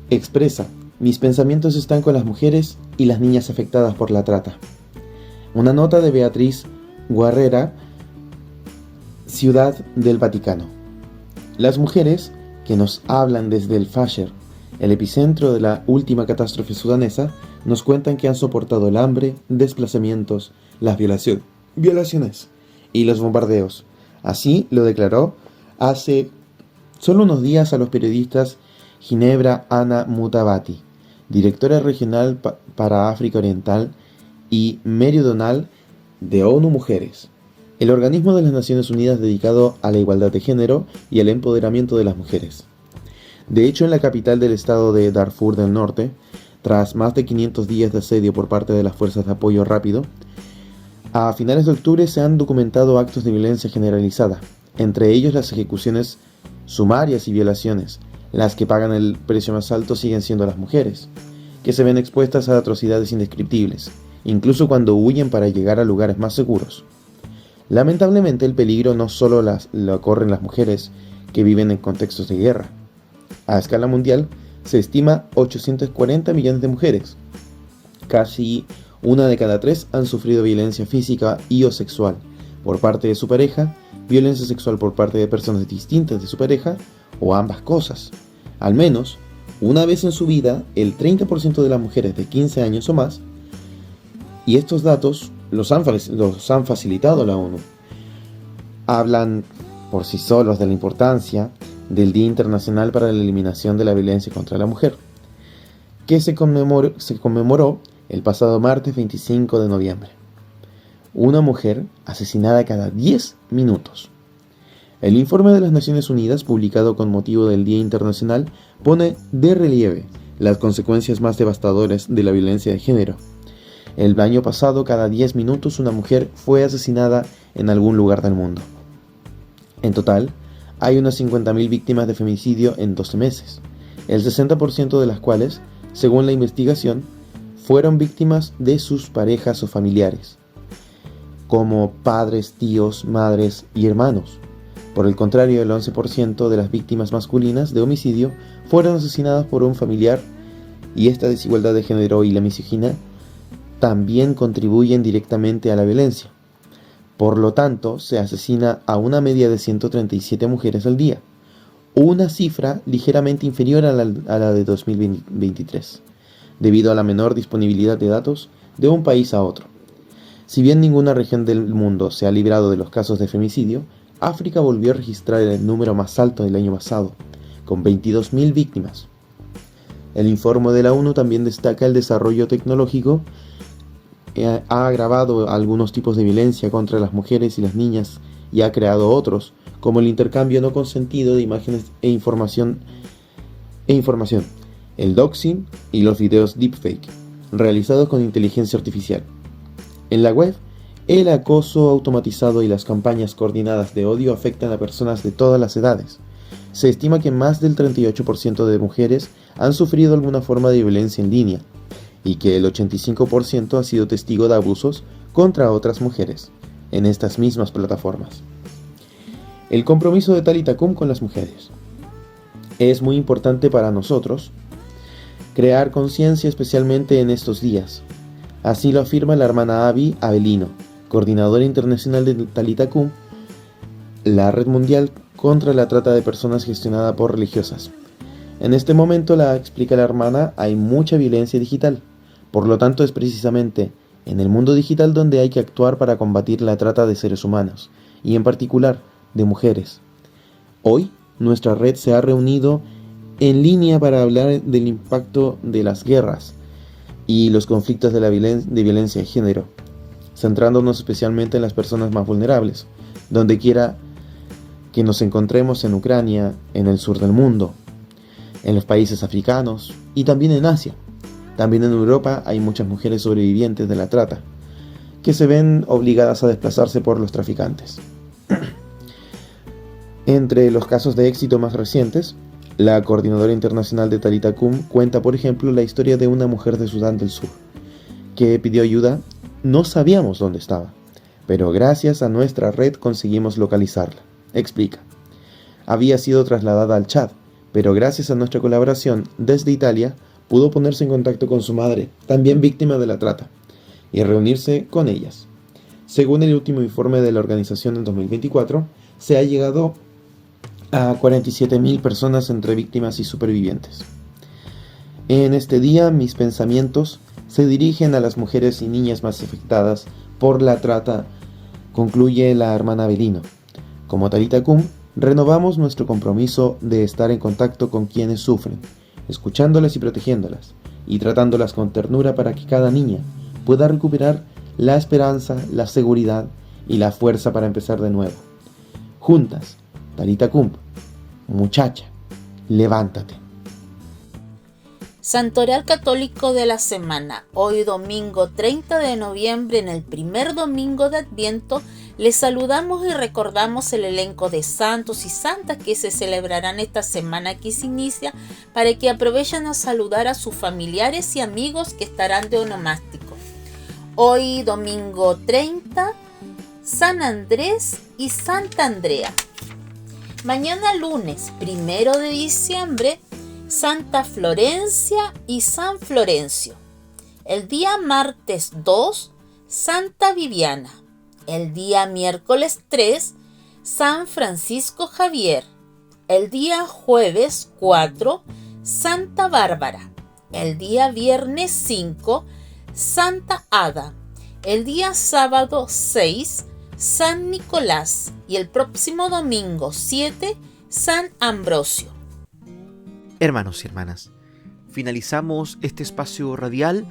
expresa: mis pensamientos están con las mujeres y las niñas afectadas por la trata. Una nota de Beatriz Guerrera, Ciudad del Vaticano. Las mujeres que nos hablan desde el Fasher, el epicentro de la última catástrofe sudanesa, nos cuentan que han soportado el hambre, desplazamientos, las violaciones y los bombardeos. Así lo declaró hace solo unos días a los periodistas Ginebra Ana Mutabati, directora regional para África Oriental y Meridional de ONU Mujeres, el organismo de las Naciones Unidas dedicado a la igualdad de género y al empoderamiento de las mujeres. De hecho, en la capital del estado de Darfur del Norte, tras más de 500 días de asedio por parte de las fuerzas de apoyo rápido, a finales de octubre se han documentado actos de violencia generalizada, entre ellos las ejecuciones sumarias y violaciones. Las que pagan el precio más alto siguen siendo las mujeres, que se ven expuestas a atrocidades indescriptibles, incluso cuando huyen para llegar a lugares más seguros. Lamentablemente, el peligro no solo lo corren las mujeres que viven en contextos de guerra. A escala mundial, se estima 840 millones de mujeres. Casi una de cada 3 han sufrido violencia física y o sexual por parte de su pareja, violencia sexual por parte de personas distintas de su pareja, o ambas cosas. Al menos una vez en su vida, el 30% de las mujeres de 15 años o más, y estos datos los han facilitado la ONU, hablan por sí solos de la importancia del Día Internacional para la Eliminación de la Violencia contra la Mujer, que se conmemoró el pasado martes 25 de noviembre. Una mujer asesinada cada 10 minutos. El informe de las Naciones Unidas, publicado con motivo del Día Internacional, pone de relieve las consecuencias más devastadoras de la violencia de género. El año pasado, cada 10 minutos una mujer fue asesinada en algún lugar del mundo. En total, hay unas 50.000 víctimas de femicidio en 12 meses, el 60% de las cuales, según la investigación, fueron víctimas de sus parejas o familiares, como padres, tíos, madres y hermanos. Por el contrario, el 11% de las víctimas masculinas de homicidio fueron asesinadas por un familiar, y esta desigualdad de género y la misoginia también contribuyen directamente a la violencia. Por lo tanto, se asesina a una media de 137 mujeres al día, una cifra ligeramente inferior a la de 2023, debido a la menor disponibilidad de datos de un país a otro. Si bien ninguna región del mundo se ha librado de los casos de femicidio, África volvió a registrar el número más alto del año pasado, con 22.000 víctimas. El informe de la ONU también destaca el desarrollo tecnológico ha agravado algunos tipos de violencia contra las mujeres y las niñas y ha creado otros, como el intercambio no consentido de imágenes e información, el doxing y los videos deepfake, realizados con inteligencia artificial. En la web, el acoso automatizado y las campañas coordinadas de odio afectan a personas de todas las edades. Se estima que más del 38% de mujeres han sufrido alguna forma de violencia en línea, y que el 85% ha sido testigo de abusos contra otras mujeres en estas mismas plataformas. El compromiso de Talitha Kum con las mujeres. Es muy importante para nosotros crear conciencia, especialmente en estos días. Así lo afirma la hermana Abby Avelino, coordinadora internacional de Talitha Kum, la red mundial contra la trata de personas gestionada por religiosas. En este momento, explica la hermana, hay mucha violencia digital. Por lo tanto, es precisamente en el mundo digital donde hay que actuar para combatir la trata de seres humanos, y en particular de mujeres. Hoy, nuestra red se ha reunido en línea para hablar del impacto de las guerras y los conflictos de violencia de género, centrándonos especialmente en las personas más vulnerables, donde quiera que nos encontremos, en Ucrania, en el sur del mundo, en los países africanos y también en Asia. También en Europa hay muchas mujeres sobrevivientes de la trata, que se ven obligadas a desplazarse por los traficantes. Entre los casos de éxito más recientes, la coordinadora internacional de Talitha Kum cuenta, por ejemplo, la historia de una mujer de Sudán del Sur, que pidió ayuda. No sabíamos dónde estaba, pero gracias a nuestra red conseguimos localizarla. Explica. Había sido trasladada al Chad, pero gracias a nuestra colaboración desde Italia, pudo ponerse en contacto con su madre, también víctima de la trata, y reunirse con ellas. Según el último informe de la organización en 2024, se ha llegado a 47.000 personas entre víctimas y supervivientes. En este día, mis pensamientos se dirigen a las mujeres y niñas más afectadas por la trata, concluye la hermana Avelino. Como Talitha Kum, renovamos nuestro compromiso de estar en contacto con quienes sufren, escuchándolas y protegiéndolas, y tratándolas con ternura para que cada niña pueda recuperar la esperanza, la seguridad y la fuerza para empezar de nuevo. Juntas, Talitha Kum, muchacha, levántate. Santoral Católico de la Semana. Hoy domingo 30 de noviembre, en el primer domingo de Adviento, les saludamos y recordamos el elenco de santos y santas que se celebrarán esta semana que se inicia, para que aprovechen a saludar a sus familiares y amigos que estarán de onomástico. Hoy domingo 30, San Andrés y Santa Andrea. Mañana lunes 1 de diciembre, Santa Florencia y San Florencio. El día martes 2, Santa Viviana. El día miércoles 3, San Francisco Javier. El día jueves 4, Santa Bárbara. El día viernes 5, Santa Ada. El día sábado 6, San Nicolás. Y el próximo domingo 7, San Ambrosio. Hermanos y hermanas, finalizamos este espacio radial,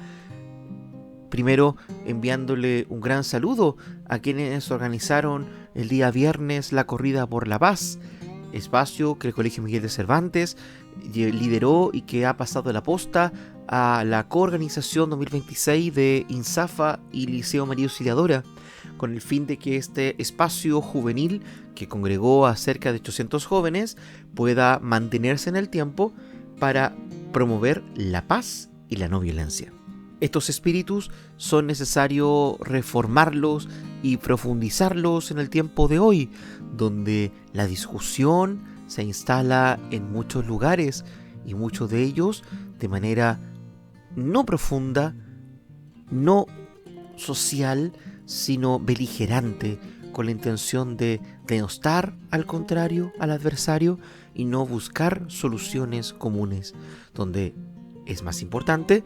primero enviándole un gran saludo a quienes organizaron el día viernes la Corrida por la Paz, espacio que el Colegio Miguel de Cervantes lideró y que ha pasado la posta a la coorganización 2026 de INSAFA y Liceo María Auxiliadora, con el fin de que este espacio juvenil que congregó a cerca de 800 jóvenes pueda mantenerse en el tiempo para promover la paz y la no violencia. Estos espíritus son necesario reformarlos y profundizarlos en el tiempo de hoy, donde la discusión se instala en muchos lugares y muchos de ellos de manera no profunda, no social, sino beligerante, con la intención de denostar al contrario, al adversario, y no buscar soluciones comunes, donde es más importante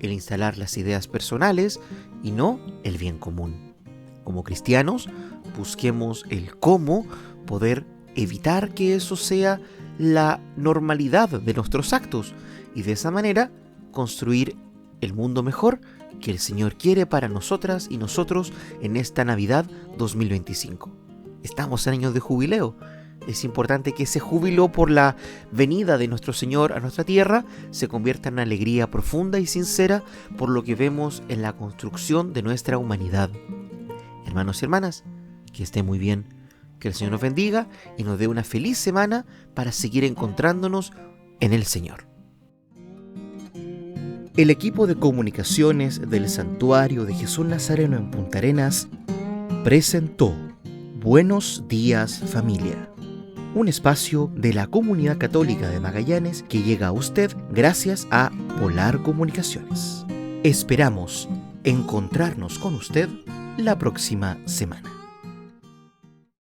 el instalar las ideas personales y no el bien común. Como cristianos, busquemos el cómo poder evitar que eso sea la normalidad de nuestros actos y de esa manera construir el mundo mejor que el Señor quiere para nosotras y nosotros en esta Navidad 2025. Estamos en años de jubileo. Es importante que ese júbilo por la venida de nuestro Señor a nuestra tierra se convierta en una alegría profunda y sincera por lo que vemos en la construcción de nuestra humanidad. Hermanos y hermanas, que esté muy bien, que el Señor nos bendiga y nos dé una feliz semana para seguir encontrándonos en el Señor. El equipo de comunicaciones del Santuario de Jesús Nazareno en Punta Arenas presentó Buenos Días Familia, un espacio de la Comunidad Católica de Magallanes que llega a usted gracias a Polar Comunicaciones. Esperamos encontrarnos con usted la próxima semana.